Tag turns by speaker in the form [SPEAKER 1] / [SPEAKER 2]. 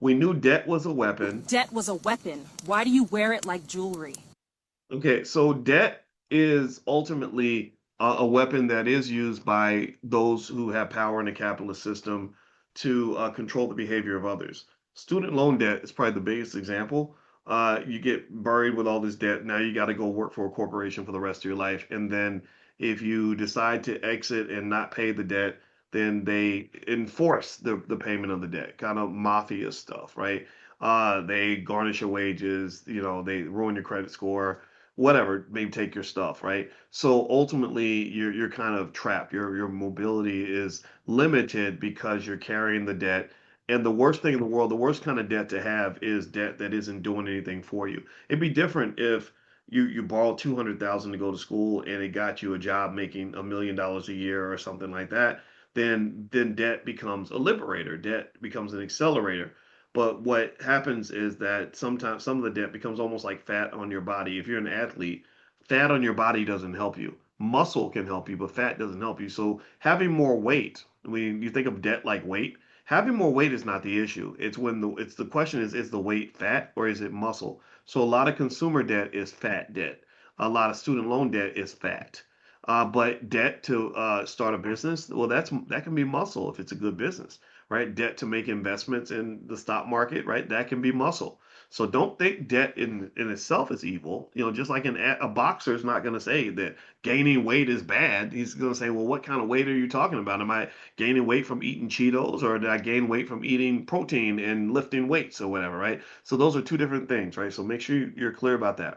[SPEAKER 1] We knew debt was a weapon.
[SPEAKER 2] Debt was a weapon. Why do you wear it like jewelry?
[SPEAKER 1] Okay, so debt is ultimately a weapon that is used by those who have power in the capitalist system to control the behavior of others. Student loan debt is probably the biggest example. You get buried with all this debt. Now you got to go work for a corporation for the rest of your life. And then if you decide to exit and not pay the debt, then they enforce the payment of the debt, kind of mafia stuff, right? They garnish your wages, they ruin your credit score, whatever, maybe take your stuff, right? So ultimately you're kind of trapped. Your mobility is limited because you're carrying the debt. And the worst thing in the world, the worst kind of debt to have is debt that isn't doing anything for you. It'd be different if you borrowed 200,000 to go to school and it got you a job making $1 million a year or something like that. Then debt becomes a liberator. Debt becomes an accelerator. But what happens is that sometimes some of the debt becomes almost like fat on your body. If you're an athlete, fat on your body doesn't help you. Muscle can help you, but fat doesn't help you. So having more weight, when you think of debt like weight, having more weight is not the issue. It's the question is the weight fat or is it muscle? So a lot of consumer debt is fat debt. A lot of student loan debt is fat. But debt to start a business, well, that can be muscle if it's a good business, right? Debt to make investments in the stock market, right? That can be muscle. So don't think debt in itself is evil. Just like a boxer is not going to say that gaining weight is bad. He's going to say, well, what kind of weight are you talking about? Am I gaining weight from eating Cheetos or did I gain weight from eating protein and lifting weights or whatever, right? So those are two different things, right? So make sure you're clear about that.